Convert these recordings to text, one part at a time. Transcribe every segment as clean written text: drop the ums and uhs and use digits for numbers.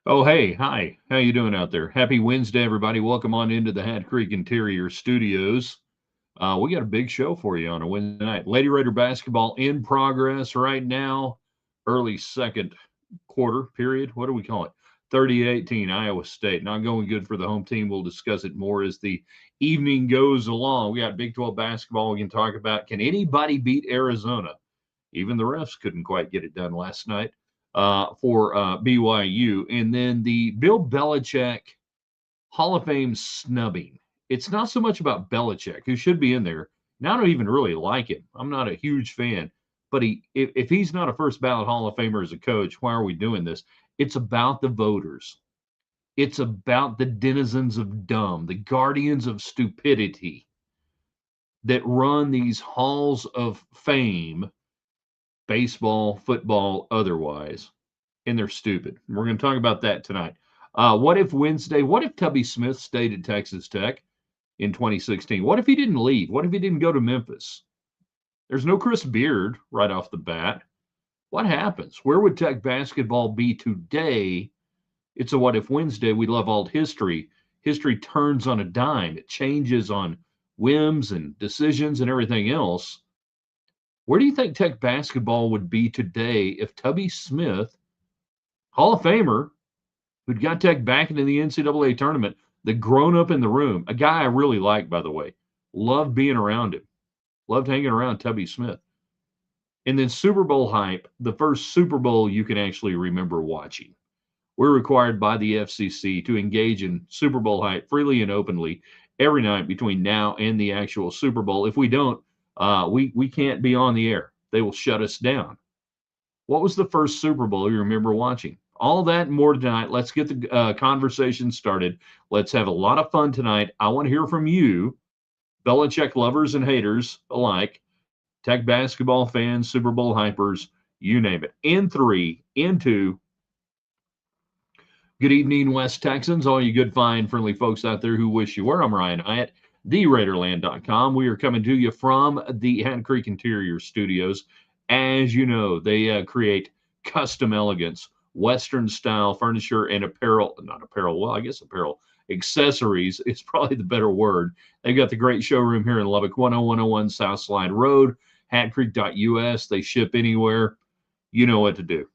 Oh, hey, hi. How you doing out there? Happy Wednesday, everybody. Welcome on into the Hat Creek Interior Studios. We got a big show for you on a Wednesday night. Lady Raider basketball in progress right now. Early second quarter period. What do we call it? 30-18 Iowa State. Not going good for the home team. We'll discuss it more as the evening goes along. We got Big 12 basketball we can talk about. Can anybody beat Arizona? Even the refs couldn't quite get it done last night for BYU. And then the Bill Belichick Hall of Fame snubbing. It's not so much about Belichick, who should be in there. Now I don't even really like him. I'm not a huge fan. But if he's not a first ballot Hall of Famer as a coach, why are we doing this? It's about the voters. It's about the denizens of dumb, the guardians of stupidity that run these halls of fame, baseball, football, otherwise, and they're stupid. We're going to talk about that tonight. What if Wednesday? What if Tubby Smith stayed at Texas Tech in 2016? What if he didn't leave? What if he didn't go to Memphis? There's no Chris Beard right off the bat. What happens? Where would Tech basketball be today? It's a what if Wednesday. We love alt history. History turns on a dime, it changes on whims and decisions and everything else. Where do you think Tech basketball would be today if Tubby Smith, Hall of Famer, who'd got Tech back into the NCAA tournament, the grown up in the room, a guy I really like, by the way, loved being around him, loved hanging around Tubby Smith. And then Super Bowl hype, the first Super Bowl you can actually remember watching. We're required by the FCC to engage in Super Bowl hype freely and openly every night between now and the actual Super Bowl. If we don't, we can't be on the air. They will shut us down. What was the first Super Bowl you remember watching? All that and more tonight. Let's get the conversation started. Let's have a lot of fun tonight. I want to hear from you, Belichick lovers and haters alike, Tech basketball fans, Super Bowl hypers, you name it. In three, in two, good evening, West Texans, all you good, fine, friendly folks out there who wish you were. I'm Ryan Hyatt, TheRaiderland.com. We are coming to you from the Hat Creek Interior Studios. As you know, they create custom elegance, Western style furniture and apparel, not apparel, well, I guess apparel, accessories is probably the better word. They've got the great showroom here in Lubbock, 10101 South Slide Road, hatcreek.us. They ship anywhere. You know what to do.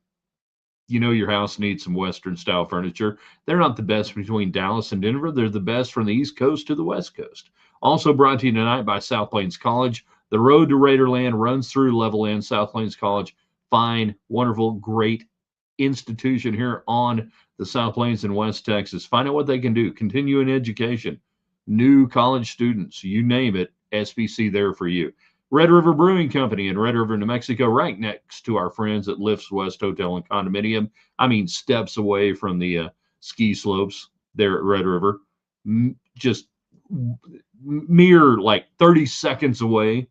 You know your house needs some Western style furniture. They're not the best between Dallas and Denver. They're the best from the East Coast to the West Coast. Also brought to you tonight by South Plains College. The road to Raiderland runs through Level End, South Plains College. Fine, wonderful, great institution here on the South Plains in West Texas. Find out what they can do. Continuing education, new college students, you name it, SBC there for you. Red River Brewing Company in Red River, New Mexico, right next to our friends at Lifts West Hotel and Condominium. I mean, steps away from the ski slopes there at Red River. Just mere like 30 seconds away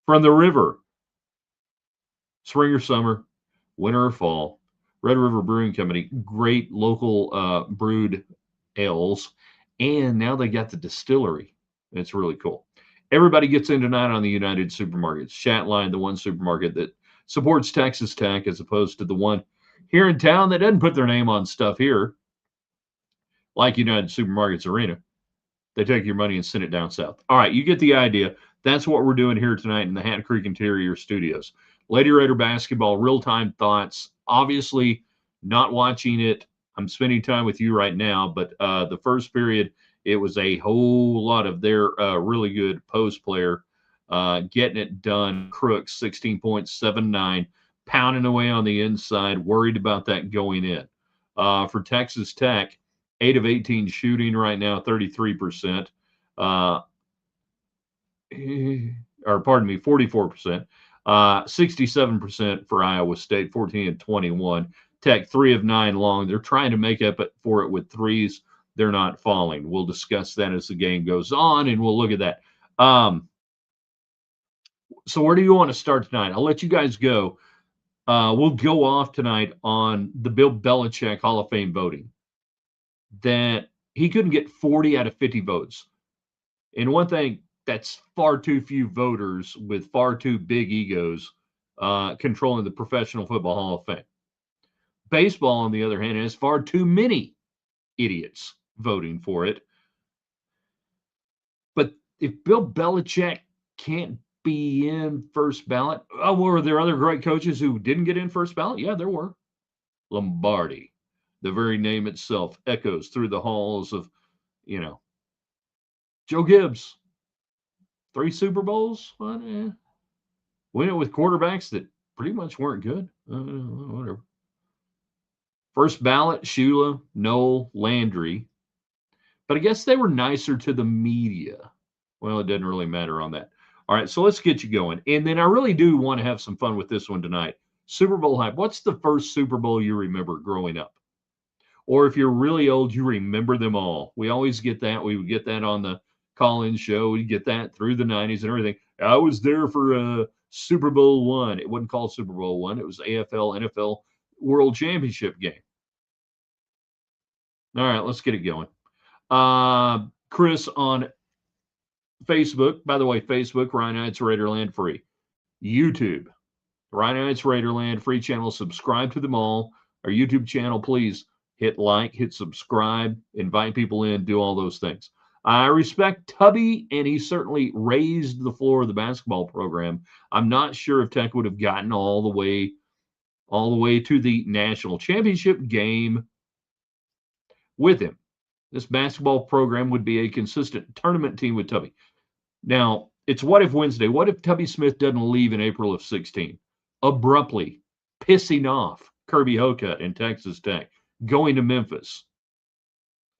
from the river. Spring or summer, winter or fall. Red River Brewing Company, great local brewed ales. And now they got the distillery. It's really cool. Everybody gets in tonight on the United Supermarkets chat line, the one supermarket that supports Texas Tech as opposed to the one here in town that doesn't put their name on stuff here, like United Supermarkets Arena. They take your money and send it down south. All right, you get the idea. That's what we're doing here tonight in the Hat Creek Interior Studios. Lady Raider basketball, real time thoughts. Obviously, not watching it. I'm spending time with you right now, but the first period, it was a whole lot of their really good post player getting it done. Crooks, 16.79, pounding away on the inside, worried about that going in. For Texas Tech, 8 of 18 shooting right now, 33%. Uh, or pardon me, 44%. 67% for Iowa State, 14 and 21. Tech, 3 of 9 long. They're trying to make up for it with threes. They're not falling. We'll discuss that as the game goes on, and we'll look at that. So where do you want to start tonight? I'll let you guys go. We'll go off tonight on the Bill Belichick Hall of Fame voting. That he couldn't get 40 out of 50 votes. And one thing, that's far too few voters with far too big egos controlling the Professional Football Hall of Fame. Baseball, on the other hand, has far too many idiots voting for it. But if Bill Belichick can't be in first ballot, oh, were there other great coaches who didn't get in first ballot? Yeah, there were. Lombardi, the very name itself, echoes through the halls of, Joe Gibbs, 3 Super Bowls. What? Win it with quarterbacks that pretty much weren't good. Whatever. First ballot, Shula, Noel, Landry. But I guess they were nicer to the media. Well, it doesn't really matter on that. All right, so let's get you going. And then I really do want to have some fun with this one tonight. Super Bowl hype. What's the first Super Bowl you remember growing up? Or if you're really old, you remember them all. We always get that. We would get that on the call-in show. We get that through the 90s and everything. I was there for Super Bowl I. It wasn't called Super Bowl I. It was AFL, NFL World Championship game. All right, let's get it going. Chris on Facebook. By the way, Facebook, Ryan Heights Raiderland free. YouTube, Ryan Heights Raiderland free channel. Subscribe to them all. Our YouTube channel, please hit like, hit subscribe, invite people in, do all those things. I respect Tubby, and he certainly raised the floor of the basketball program. I'm not sure if Tech would have gotten all the way to the national championship game with him. This basketball program would be a consistent tournament team with Tubby. Now, it's What If Wednesday. What if Tubby Smith doesn't leave in April of 16? Abruptly pissing off Kirby Hocutt in Texas Tech, going to Memphis.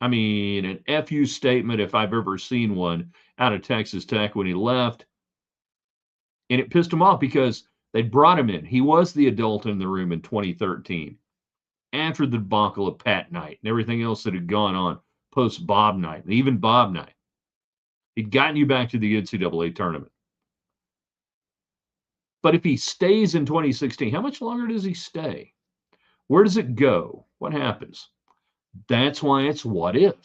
I mean, an FU statement, if I've ever seen one, out of Texas Tech when he left. And it pissed him off because they brought him in. He was the adult in the room in 2013, after the debacle of Pat Knight and everything else that had gone on post Bob Knight, and even Bob Knight. He'd gotten you back to the NCAA tournament. But if he stays in 2016, how much longer does he stay? Where does it go? What happens? That's why it's what if.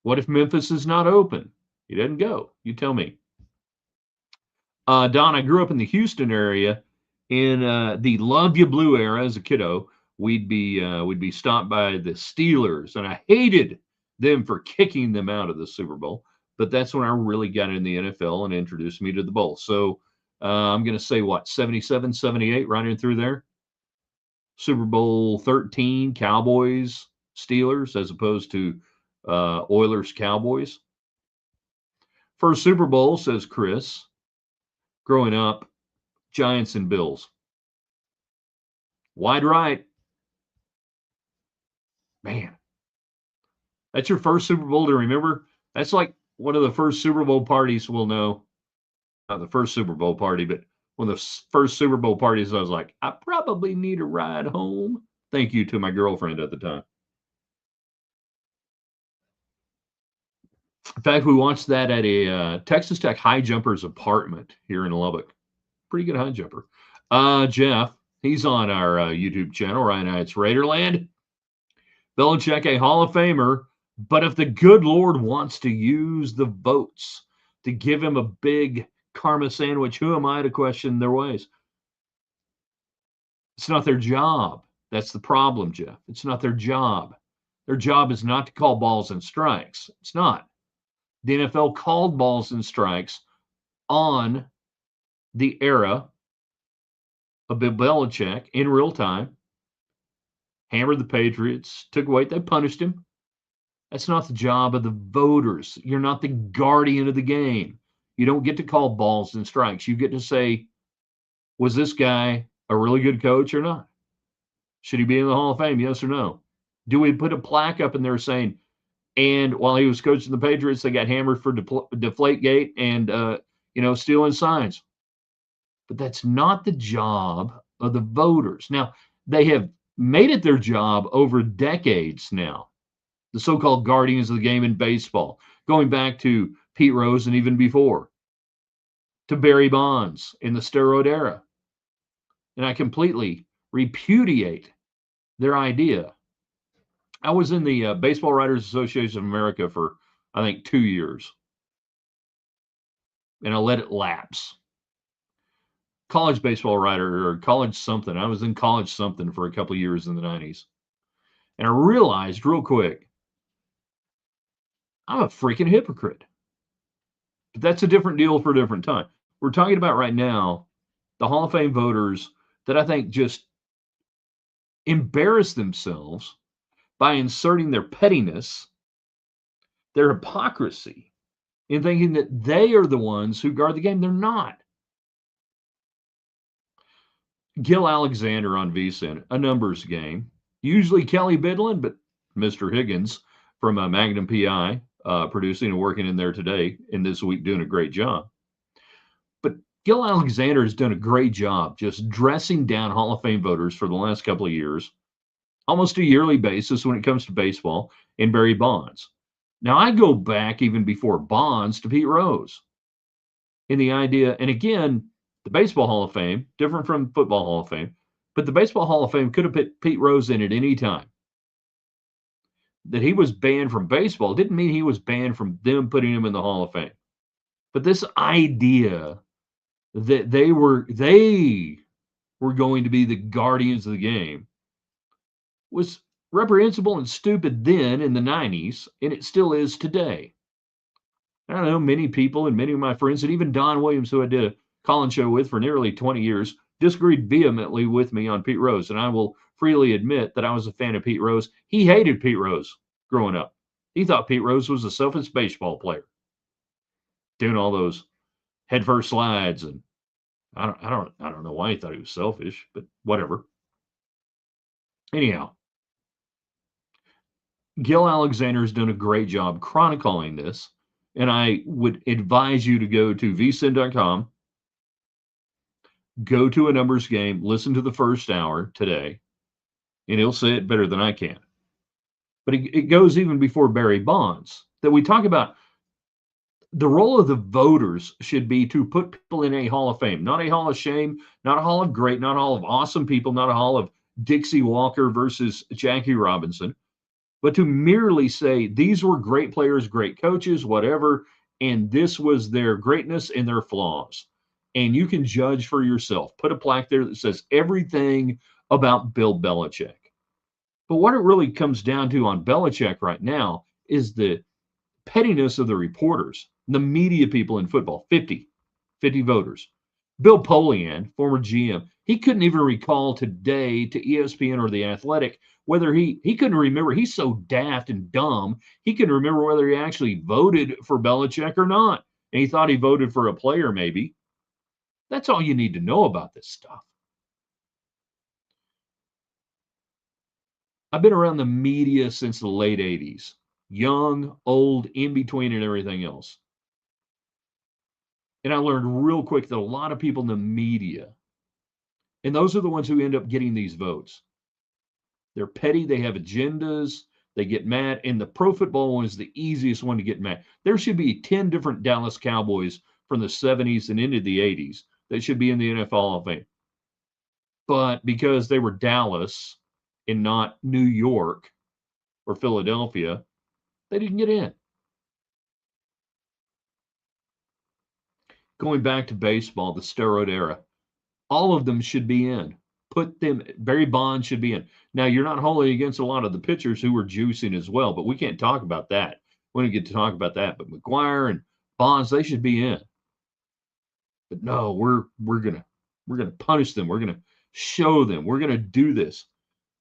What if Memphis is not open? He doesn't go. You tell me. Don, I grew up in the Houston area in the Love You Blue era as a kiddo. We'd be stopped by the Steelers, and I hated them for kicking them out of the Super Bowl. But that's when I really got in the NFL and introduced me to the bowl. So I'm going to say, 77, 78, right in through there? Super Bowl 13, Cowboys, Steelers, as opposed to Oilers, Cowboys. First Super Bowl, says Chris, growing up, Giants and Bills. Wide right. Man, that's your first Super Bowl to remember? That's like one of the first Super Bowl parties we'll know. Not the first Super Bowl party, but one of the first Super Bowl parties, I was like, I probably need a ride home. Thank you to my girlfriend at the time. In fact, we watched that at a Texas Tech high jumper's apartment here in Lubbock. Pretty good high jumper. Jeff, he's on our YouTube channel, Ryan Heights Raiderland. Belichick, a Hall of Famer, but if the good Lord wants to use the votes to give him a big karma sandwich, who am I to question their ways? It's not their job. That's the problem, Jeff. It's not their job. Their job is not to call balls and strikes. It's not. The NFL called balls and strikes on the era of Bill Belichick in real time, hammered the Patriots, took away, they punished him. That's not the job of the voters. You're not the guardian of the game. You don't get to call balls and strikes. You get to say, was this guy a really good coach or not? Should he be in the Hall of Fame? Yes or no? Do we put a plaque up in there saying, and while he was coaching the Patriots, they got hammered for Deflategate and, stealing signs? But that's not the job of the voters. Now, they have made it their job over decades now, the so-called guardians of the game in baseball, going back to Pete Rose and even before, to Barry Bonds in the steroid era. And I completely repudiate their idea. I was in the Baseball Writers Association of America for, I think, 2 years. And I let it lapse. college baseball writer or college something. I was in college something for a couple of years in the 90s. And I realized real quick, I'm a freaking hypocrite. But that's a different deal for a different time. We're talking about right now the Hall of Fame voters that I think just embarrass themselves by inserting their pettiness, their hypocrisy, in thinking that they are the ones who guard the game. They're not. Gill Alexander on VSiN, a numbers game. Usually Kelly Bidlin, but Mr. Higgins from Magnum PI, producing and working in there today and this week doing a great job. But Gill Alexander has done a great job just dressing down Hall of Fame voters for the last couple of years, almost a yearly basis when it comes to baseball, and Barry Bonds. Now, I go back even before Bonds to Pete Rose in the idea, and again, the Baseball Hall of Fame, different from Football Hall of Fame, but the Baseball Hall of Fame could have put Pete Rose in at any time. That he was banned from baseball didn't mean he was banned from them putting him in the Hall of Fame. But this idea that they were going to be the guardians of the game was reprehensible and stupid then in the 90s, and it still is today. I don't know, many people and many of my friends, and even Don Williams, who I did a call-in show with for nearly 20 years, disagreed vehemently with me on Pete Rose. And I will freely admit that I was a fan of Pete Rose. He hated Pete Rose growing up. He thought Pete Rose was a selfish baseball player, doing all those headfirst slides, and I don't know why he thought he was selfish, but whatever. Anyhow, Gill Alexander's done a great job chronicling this, and I would advise you to go to vsin.com, go to a numbers game, listen to the first hour today, and he'll say it better than I can. But it goes even before Barry Bonds, that we talk about the role of the voters should be to put people in a Hall of Fame, not a Hall of Shame, not a Hall of Great, not a Hall of Awesome people, not a Hall of Dixie Walker versus Jackie Robinson, but to merely say these were great players, great coaches, whatever, and this was their greatness and their flaws. And you can judge for yourself. Put a plaque there that says everything about Bill Belichick. But what it really comes down to on Belichick right now is the pettiness of the reporters, the media people in football, 50 voters. Bill Polian, former GM, he couldn't even recall today to ESPN or The Athletic whether he couldn't remember. He's so daft and dumb, he couldn't remember whether he actually voted for Belichick or not. And he thought he voted for a player, maybe. That's all you need to know about this stuff. I've been around the media since the late 80s. Young, old, in between, and everything else. And I learned real quick that a lot of people in the media, and those are the ones who end up getting these votes, they're petty, they have agendas, they get mad, and the pro football one is the easiest one to get mad. There should be 10 different Dallas Cowboys from the 70s and into the 80s that should be in the NFL Hall of Fame. But because they were Dallas and not New York or Philadelphia, they didn't get in. Going back to baseball, the steroid era, all of them should be in. Put them, Barry Bonds should be in. Now, you're not wholly against a lot of the pitchers who were juicing as well, but we can't talk about that. We don't get to talk about that. But McGuire and Bonds, they should be in. But no, we're gonna punish them. We're gonna show them. We're gonna do this.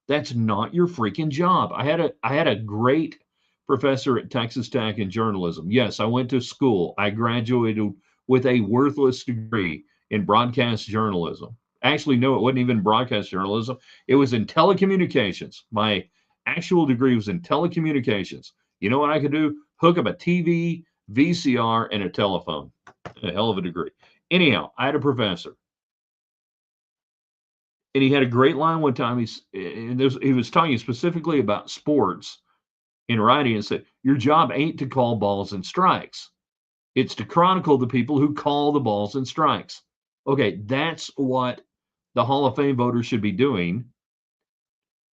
That's not your freaking job. I had a great professor at Texas Tech in journalism. Yes, I went to school. I graduated with a worthless degree in broadcast journalism. Actually, no, it wasn't even broadcast journalism. It was in telecommunications. My actual degree was in telecommunications. You know what I could do? Hook up a TV, VCR, and a telephone. A hell of a degree. Anyhow, I had a professor. And he had a great line one time. He was talking specifically about sports in writing and said, your job ain't to call balls and strikes. It's to chronicle the people who call the balls and strikes. Okay, that's what the Hall of Fame voters should be doing.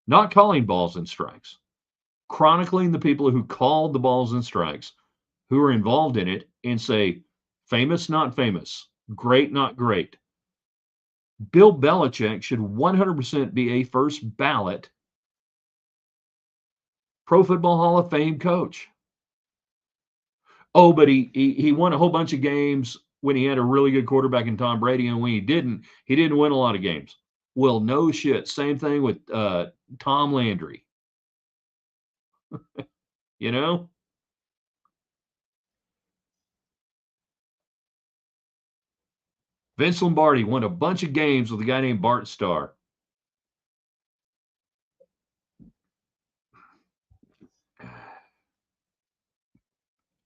Not calling balls and strikes. Chronicling the people who called the balls and strikes, who are involved in it, and say, famous, not famous. Great, not great. Bill Belichick should 100% be a first ballot Pro Football Hall of Fame coach. Oh, but he won a whole bunch of games when he had a really good quarterback in Tom Brady, and when he didn't win a lot of games. Well, no shit. Same thing with Tom Landry. You know, Vince Lombardi won a bunch of games with a guy named Bart Starr.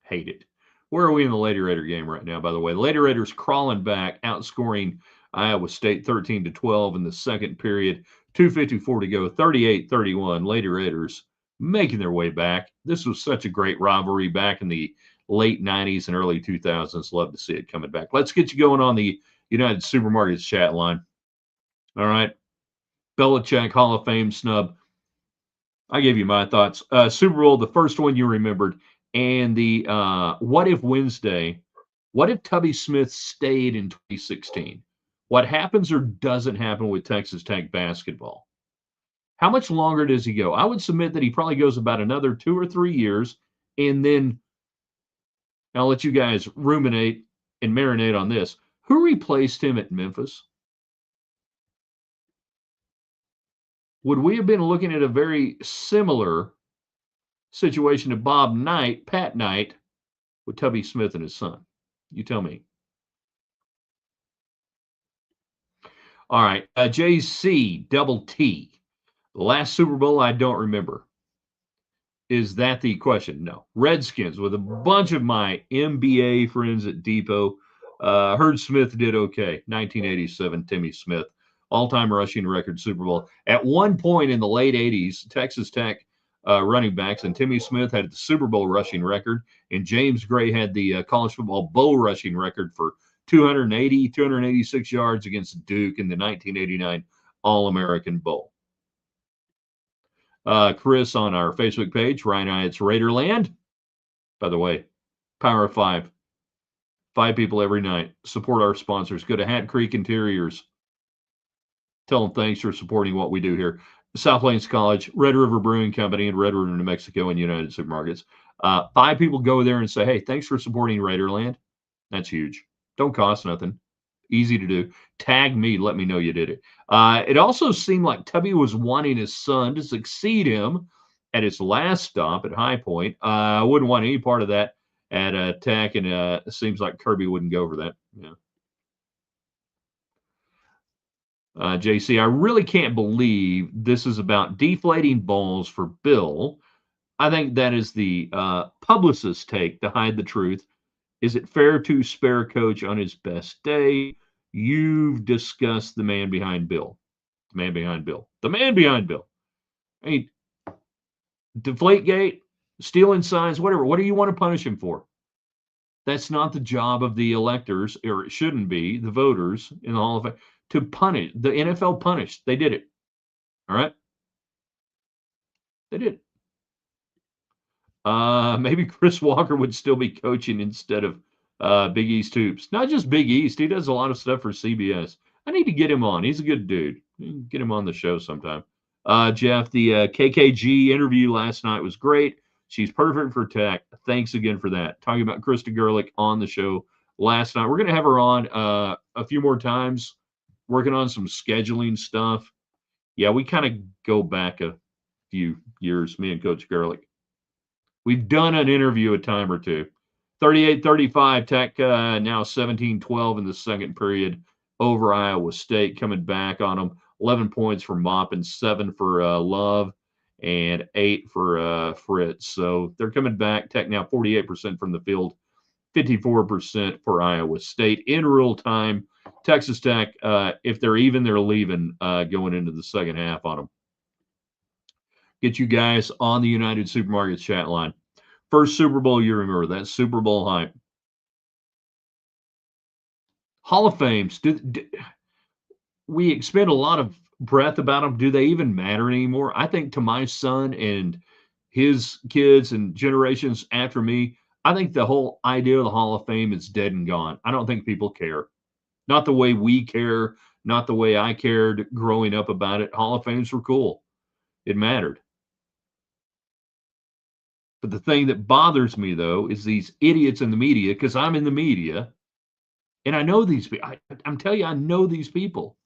Hate it. Where are we in the Lady Raider game right now, by the way? The Lady Raiders crawling back, outscoring Iowa State 13-12 in the second period. 2:54 to go, 38-31. Lady Raiders making their way back. This was such a great rivalry back in the late 90s and early 2000s. Love to see it coming back. Let's get you going on the United Supermarkets chat line. All right. Belichick, Hall of Fame snub. I gave you my thoughts. Super Bowl, the first one you remembered, and the what if Wednesday, what if Tubby Smith stayed in 2016? What happens or doesn't happen with Texas Tech basketball? How much longer does he go? I would submit that he probably goes about another 2 or 3 years, and then I'll let you guys ruminate and marinate on this. Who replaced him at Memphis? Would we have been looking at a very similar situation to Bob Knight, Pat Knight, with Tubby Smith and his son? You tell me. All right. JC, double T. The last Super Bowl, I don't remember. Is that the question? No. Redskins with a bunch of my NBA friends at Depot. Heard Smith did okay. 1987, Timmy Smith. All-time rushing record Super Bowl. At one point in the late 80s, Texas Tech running backs, and Timmy Smith had the Super Bowl rushing record, and James Gray had the college football bowl rushing record for 286 yards against Duke in the 1989 All-American Bowl. Chris on our Facebook page, Ryan It's Raiderland. By the way, Power of Five. 5 people every night. Support our sponsors. Go to Hat Creek Interiors. Tell them thanks for supporting what we do here. South Plains College, Red River Brewing Company in Red River, New Mexico, and United Supermarkets. 5 people go there and say, hey, thanks for supporting Raiderland. That's huge. Don't cost nothing. Easy to do. Tag me. Let me know you did it. It also seemed like Tubby was wanting his son to succeed him at his last stop at High Point. I wouldn't want any part of that at Tech, and it seems like Kirby wouldn't go for that. Yeah. JC, I really can't believe this is about deflating balls for Bill. I think that is the publicist's take to hide the truth. Is it fair to spare coach on his best day? You've discussed the man behind Bill. The man behind Bill. The man behind Bill. I mean, Deflategate, stealing signs, whatever. What do you want to punish him for? That's not the job of the electors, or it shouldn't be, the voters in the Hall of Fame, to punish. The NFL punished. They did it. All right? They did. Maybe Chris Walker would still be coaching instead of Big East Hoops. Not just Big East. He does a lot of stuff for CBS. I need to get him on. He's a good dude. Get him on the show sometime. Jeff, the KKG interview last night was great. She's perfect for Tech. Thanks again for that. Talking about Krista Gerlich on the show last night. We're going to have her on a few more times, working on some scheduling stuff. Yeah, we kind of go back a few years, me and Coach Gerlich. We've done an interview a time or two. 38-35, Tech now 17-12 in the second period over Iowa State, coming back on them. 11 points for Mop and 7 for Love and 8 for Fritz. So they're coming back. Tech now 48% from the field, 54% for Iowa State. In real time, Texas Tech, if they're even, they're leaving going into the second half on them. Get you guys on the United Supermarkets chat line. First Super Bowl you remember, that Super Bowl hype. Hall of Fames, we expend a lot of breath about them. Do they even matter anymore? I think to my son and his kids and generations after me, I think the whole idea of the Hall of Fame is dead and gone. I don't think people care. Not the way we care, not the way I cared growing up about it. Hall of Fames were cool. It mattered. But the thing that bothers me, though, is these idiots in the media, because I'm in the media, and I know these people. I'm telling you, I know these people.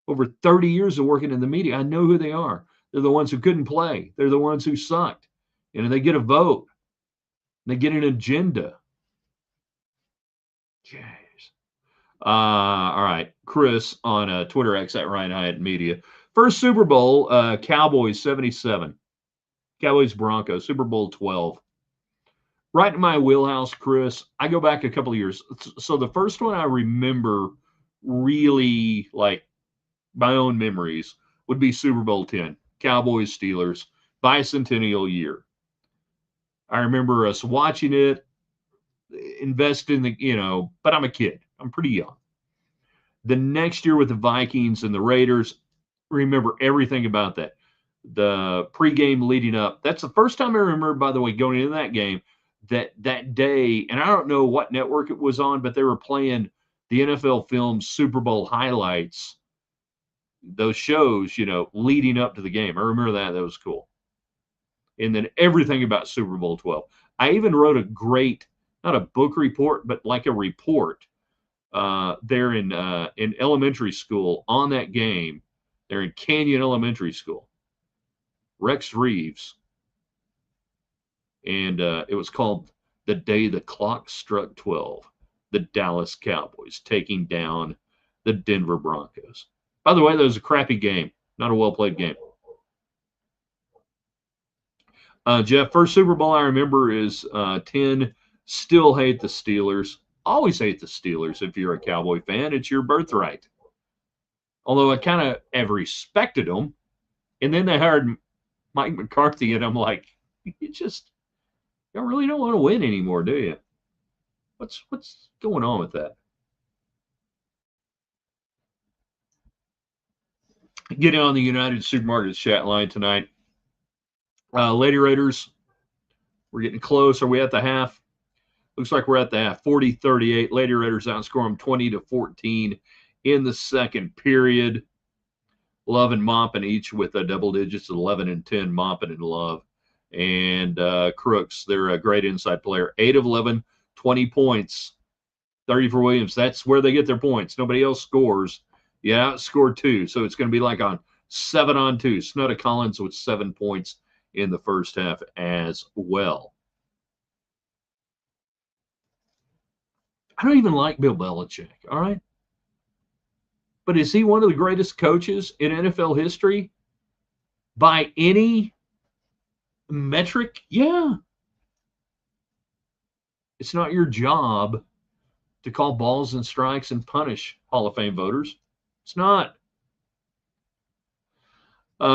Over 30 years of working in the media, I know who they are. They're the ones who couldn't play. They're the ones who sucked. They get a vote. They get an agenda. Jeez. All right. Chris on Twitter X at Ryan Hyatt Media. First Super Bowl, Cowboys 77. Cowboys Broncos, Super Bowl 12. Right in my wheelhouse, Chris. I go back a couple of years. So the first one I remember really, like, my own memories would be Super Bowl 10, Cowboys Steelers, bicentennial year. I remember us watching it, invest in the, but I'm a kid. I'm pretty young. The next year with the Vikings and the Raiders, remember everything about that. The pregame leading up. That's the first time I remember, by the way, going into that game, that day, and I don't know what network it was on, but they were playing the NFL Films Super Bowl highlights, those shows, leading up to the game. I remember that. That was cool. And then everything about Super Bowl 12. I even wrote a great, not a book report, but like a report there in elementary school on that game. They're in Canyon Elementary School. Rex Reeves. And it was called The Day the Clock Struck 12. The Dallas Cowboys taking down the Denver Broncos. By the way, that was a crappy game. Not a well-played game. Jeff, first Super Bowl I remember is 10. Still hate the Steelers. Always hate the Steelers if you're a Cowboy fan. It's your birthright. Although I kind of have respected them. And then they hired Mike McCarthy, and I'm like, y'all really don't want to win anymore, do you? What's going on with that? Getting on the United Supermarkets chat line tonight. Lady Raiders, we're getting close. Are we at the half? Looks like we're at the half. 40-38. Lady Raiders outscore them 20-14 in the second period. Love and Moppin each with double digits, 11 and 10, Moppin and Love. And Crooks, they're a great inside player. 8 of 11, 20 points. 30 for Williams. That's where they get their points. Nobody else scores. You outscored 2. So it's going to be like on 7-on-2. Snudda Collins with 7 points in the first half as well. I don't even like Bill Belichick, all right? But is he one of the greatest coaches in NFL history by any metric? Yeah. It's not your job to call balls and strikes and punish Hall of Fame voters. It's not.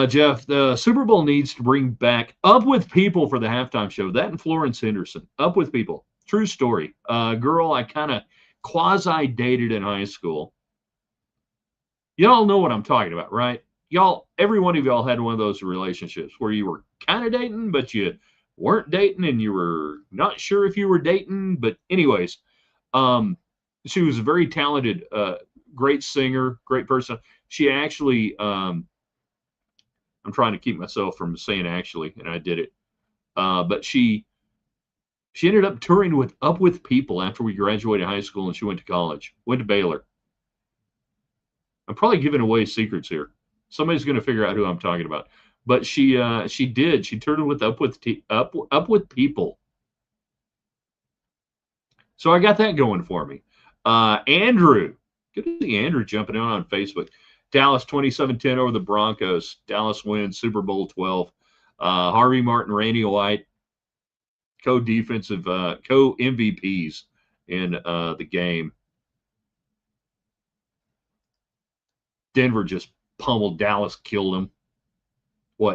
Jeff, the Super Bowl needs to bring back Up With People for the halftime show. That and Florence Henderson. Up With People. True story. Girl I kind of quasi-dated in high school. Y'all know what I'm talking about, right? Every one of y'all had one of those relationships where you were kind of dating, but you weren't dating, and you were not sure if you were dating. But anyways, she was a very talented, great singer, great person. She actually, I'm trying to keep myself from saying actually, and I did it. But she ended up touring with Up With People after we graduated high school, and she went to college, went to Baylor. I'm probably giving away secrets here. Somebody's going to figure out who I'm talking about. But she did. She toured with Up With People. So I got that going for me. Andrew, good to see Andrew jumping on Facebook. Dallas 27-10 over the Broncos. Dallas wins Super Bowl 12. Harvey Martin, Randy White, co-defensive, co-MVPs in the game. Denver just pummeled Dallas, killed them.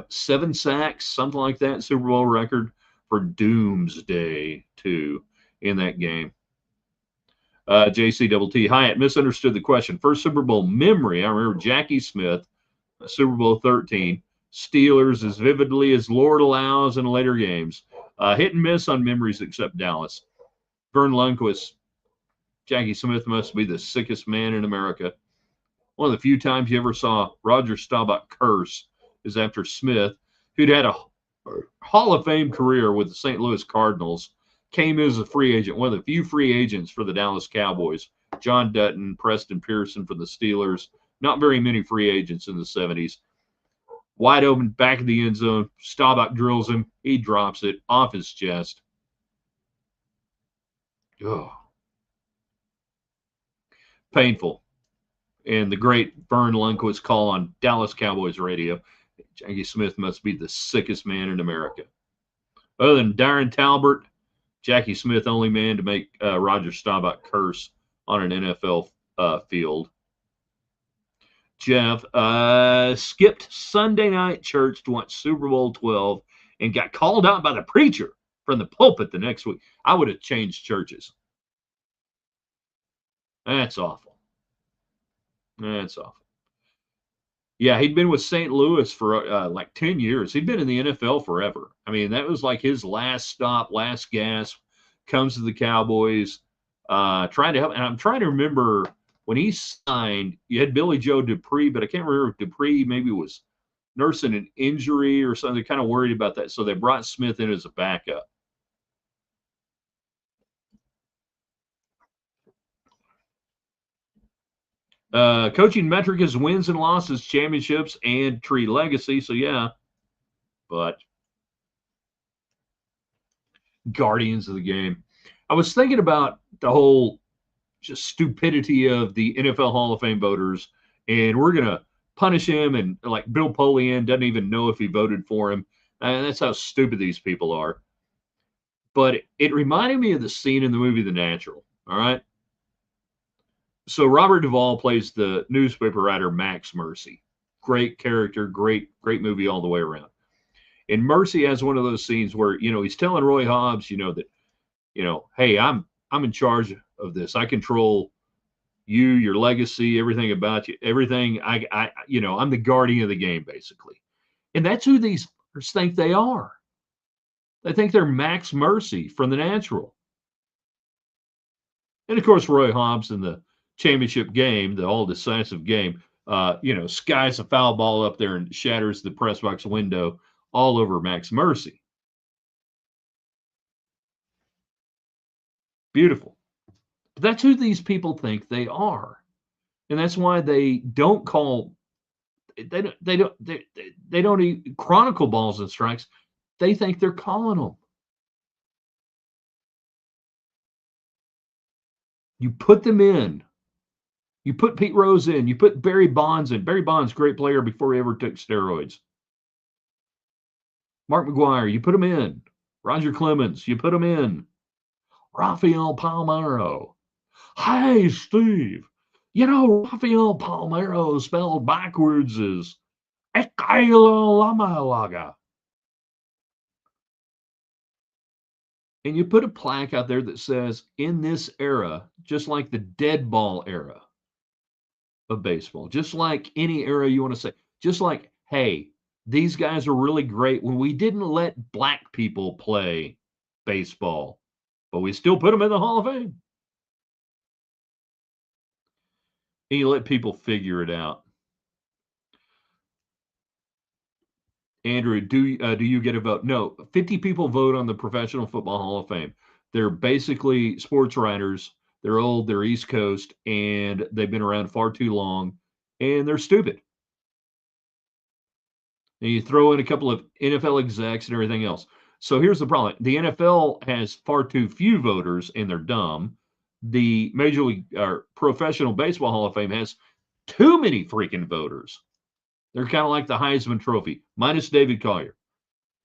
7 sacks, something like that, Super Bowl record for Doomsday, too, in that game. JC Hyatt misunderstood the question. First Super Bowl memory, I remember Jackie Smith, Super Bowl 13. Steelers as vividly as Lord allows in later games. Hit and miss on memories except Dallas. Vern Lundquist, Jackie Smith must be the sickest man in America. One of the few times you ever saw Roger Staubach curse is after Smith, who'd had a Hall of Fame career with the St. Louis Cardinals, came as a free agent, one of the few free agents for the Dallas Cowboys. John Dutton, Preston Pearson for the Steelers. Not very many free agents in the 70s. Wide open, back of the end zone. Staubach drills him. He drops it off his chest. Oh, painful. And the great Vern Lundquist call on Dallas Cowboys radio. Jackie Smith must be the sickest man in America. Other than Darren Talbert, Jackie Smith, only man to make Roger Staubach curse on an NFL field. Jeff skipped Sunday night church to watch Super Bowl 12 and got called out by the preacher from the pulpit the next week. I would have changed churches. That's awful. That's awful. Yeah, he'd been with St. Louis for like 10 years. He'd been in the NFL forever. I mean, that was like his last stop, last gasp. Comes to the Cowboys, trying to help. And I'm trying to remember when he signed, you had Billy Joe Dupree, but I can't remember if Dupree maybe was nursing an injury or something. They're kind of worried about that. So they brought Smith in as a backup. Coaching metric is wins and losses, championships, and tree legacy. So, yeah. But guardians of the game. I was thinking about the whole just stupidity of the NFL Hall of Fame voters, and we're going to punish him. And like Bill Polian doesn't even know if he voted for him. And that's how stupid these people are. But it reminded me of the scene in the movie The Natural. All right. So Robert Duvall plays the newspaper writer Max Mercy. Great character, great movie all the way around. And Mercy has one of those scenes where, he's telling Roy Hobbs, that, hey, I'm in charge of this. I control you, your legacy, everything about you, everything. I'm the guardian of the game, basically. And that's who these think they are. They think they're Max Mercy from The Natural. And of course, Roy Hobbs in the championship game, the all decisive game, skies a foul ball up there and shatters the press box window all over Max Mercy. Beautiful. But that's who these people think they are. And that's why they don't call, they don't even chronicle balls and strikes. They think they're calling them. You put them in. You put Pete Rose in. You put Barry Bonds in. Barry Bonds, great player before he ever took steroids. Mark McGwire, you put him in. Roger Clemens, you put him in. Rafael Palmeiro. Hey, Steve, Rafael Palmeiro spelled backwards is Ekalamalaga. And you put a plaque out there that says, in this era, just like the dead ball era of baseball, just like any era you want to say, just like, hey, these guys are really great when we didn't let black people play baseball, but we still put them in the Hall of Fame. And you let people figure it out. Andrew, do you get a vote? No, 50 people vote on the Professional Football Hall of Fame. They're basically sports writers. They're old, they're East Coast, and they've been around far too long, and they're stupid. And you throw in a couple of NFL execs and everything else. So here's the problem. The NFL has far too few voters, and they're dumb. The Major League or Professional Baseball Hall of Fame has too many freaking voters. They're kind of like the Heisman Trophy, minus David Collier.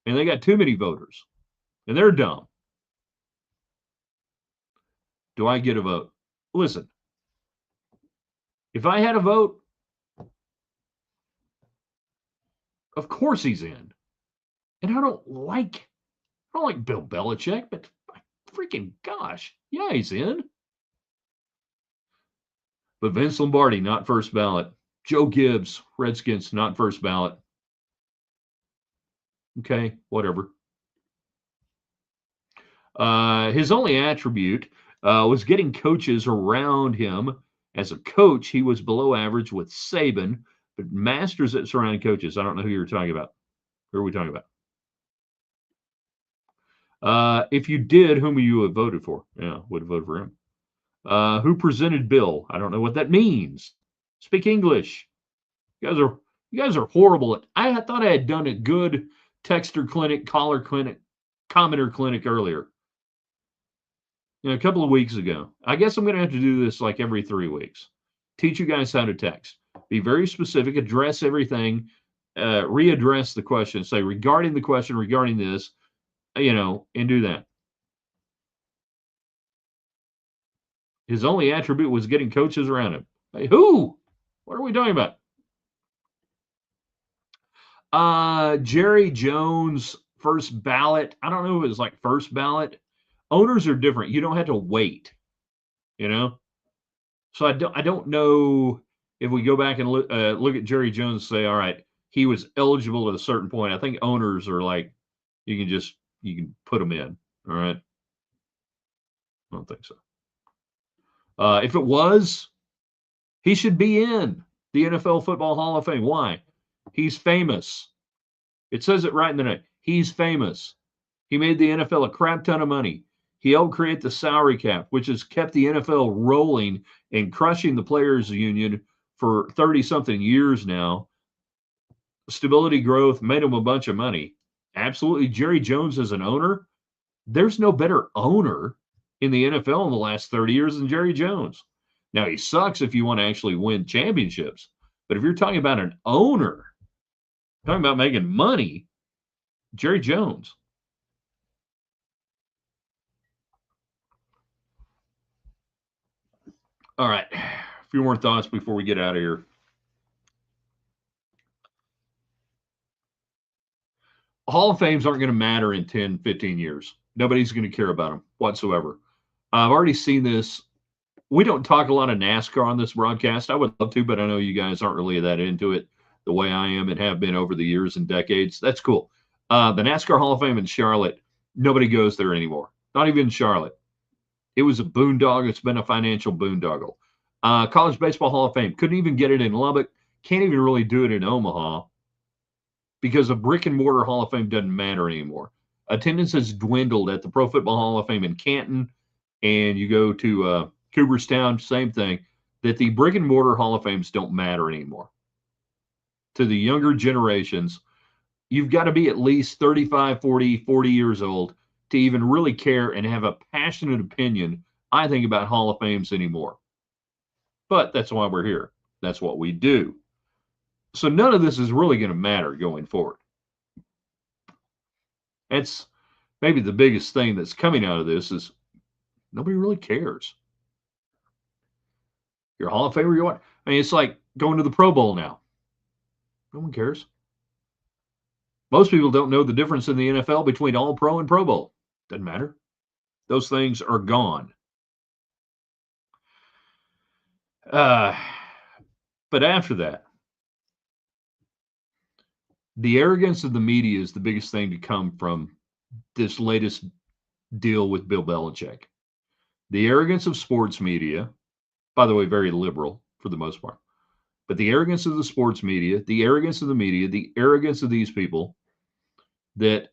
And they got too many voters. And they're dumb. Do I get a vote? Listen, if I had a vote, of course he's in. And I don't like Bill Belichick, but freaking gosh, yeah, he's in. But Vince Lombardi, not first ballot. Joe Gibbs, Redskins, not first ballot. Okay, whatever. His only attribute was getting coaches around him As a coach, he was below average with Saban, but masters at surrounding coaches. I don't know who you're talking about. Who are we talking about? If you did, whom you would have voted for? Yeah, would have voted for him. Who presented Bill? I don't know what that means. Speak English. You guys are horrible at. I thought I had done a good texter clinic, caller clinic, commenter clinic earlier. A couple of weeks ago. I guess I'm going to have to do this like every 3 weeks. Teach you guys how to text. Be very specific. Address everything. Readdress the question. Say regarding the question, regarding this, and do that. His only attribute was getting coaches around him. Hey, who? What are we talking about? Jerry Jones, first ballot. I don't know if it was like first ballot. Owners are different. You don't have to wait, So I don't know if we go back and look at Jerry Jones and say, all right, he was eligible at a certain point. I think owners are like, you can put them in. All right. I don't think so. If it was, he should be in the NFL Football Hall of Fame. Why? He's famous. It says it right in the name. He's famous. He made the NFL a crap ton of money. He helped create the salary cap, which has kept the NFL rolling and crushing the players' union for 30-something years now. Stability growth made him a bunch of money. Absolutely. Jerry Jones as an owner, there's no better owner in the NFL in the last 30 years than Jerry Jones. Now, he sucks if you want to actually win championships. But if you're talking about an owner, talking about making money, Jerry Jones. All right. A few more thoughts before we get out of here. Hall of Fames aren't going to matter in 10, 15 years. Nobody's going to care about them whatsoever. I've already seen this. We don't talk a lot of NASCAR on this broadcast. I would love to, but I know you guys aren't really that into it the way I am and have been over the years and decades. That's cool. The NASCAR Hall of Fame in Charlotte, nobody goes there anymore. Not even Charlotte. It was a boondoggle. It's been a financial boondoggle. College Baseball Hall of Fame. Couldn't even get it in Lubbock. Can't even really do it in Omaha because a brick and mortar Hall of Fame doesn't matter anymore. Attendance has dwindled at the Pro Football Hall of Fame in Canton, and you go to Cooperstown, same thing, that the brick and mortar Hall of Fames don't matter anymore. To the younger generations, you've got to be at least 35, 40 years old to even really care and have a passionate opinion, I think, about Hall of Fames anymore. But that's why we're here. That's what we do. So none of this is really going to matter going forward. That's maybe the biggest thing that's coming out of this is nobody really cares. You're a Hall of Famer, you want? I mean, it's like going to the Pro Bowl now. No one cares. Most people don't know the difference in the NFL between All Pro and Pro Bowl. Doesn't matter. Those things are gone. But after that, the arrogance of the media is the biggest thing to come from this latest deal with Bill Belichick. The arrogance of sports media, by the way, very liberal for the most part, but the arrogance of the sports media, the arrogance of the media, the arrogance of these people that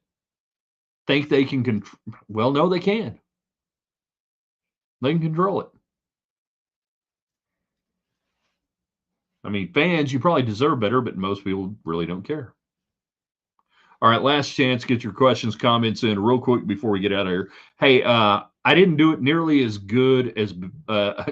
think they can well, no, they can. They can control it. I mean, fans, you probably deserve better, but most people really don't care. All right, last chance. Get your questions, comments in real quick before we get out of here. Hey, I didn't do it nearly as good as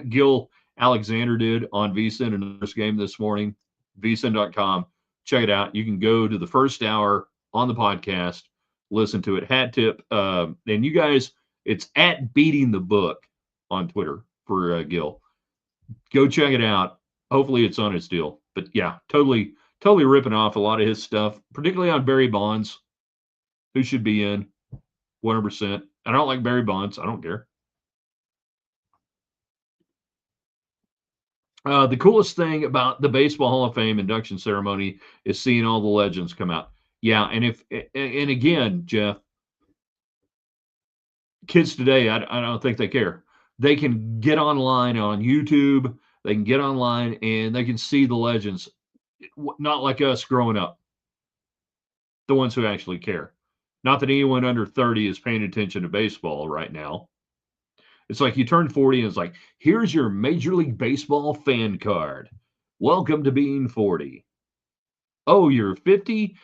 Gill Alexander did on VSiN in this game this morning. VSiN.com. Check it out. You can go to the first hour on the podcast, listen to it. Hat tip. And you guys, it's at Beating the Book on Twitter for Gill. Go check it out. Hopefully it's on his deal. But yeah, totally ripping off a lot of his stuff, particularly on Barry Bonds, who should be in 100%. I don't like Barry Bonds. I don't care. The coolest thing about the Baseball Hall of Fame induction ceremony is seeing all the legends come out. Yeah, and again, Jeff, kids today, I don't think they care. They can get online on YouTube. They can get online and they can see the legends, not like us growing up, the ones who actually care. Not that anyone under 30 is paying attention to baseball right now. It's like you turn 40 and it's like, here's your Major League Baseball fan card. Welcome to being 40. Oh, you're 50?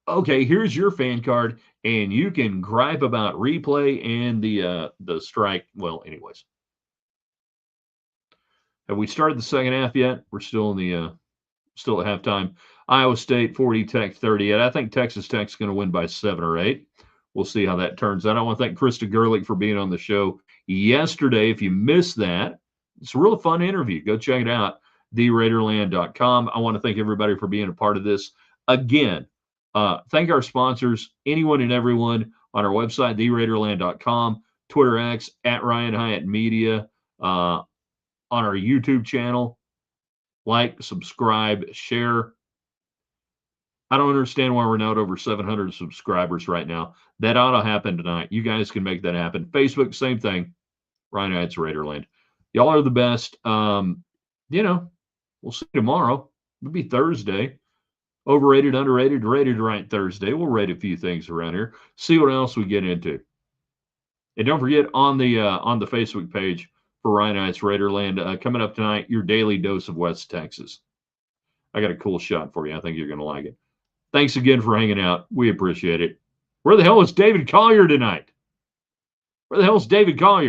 Okay, here's your fan card, and you can gripe about replay and the strike. Well, anyways. Have we started the second half yet? We're still in the still at halftime. Iowa State 40, Tech 38. I think Texas Tech's going to win by 7 or 8. We'll see how that turns out. I want to thank Krista Gerlich for being on the show yesterday. If you missed that, it's a real fun interview. Go check it out, theraiderland.com. I want to thank everybody for being a part of this. Again, thank our sponsors, anyone and everyone on our website, theraiderland.com, Twitter X, at Ryan Hyatt Media, on our YouTube channel. Like, subscribe, share. I don't understand why we're not over 700 subscribers right now. That ought to happen tonight. You guys can make that happen. Facebook, same thing. Ryan Hyatt's Raiderland. Y'all are the best. We'll see you tomorrow. It'll be Thursday. Overrated, underrated, rated right Thursday. We'll rate a few things around here. See what else we get into. And don't forget on the Facebook page for Ryan Hyatt's Raiderland, coming up tonight, your daily dose of West Texas. I got a cool shot for you. I think you're going to like it. Thanks again for hanging out. We appreciate it. Where the hell is David Collier tonight? Where the hell is David Collier?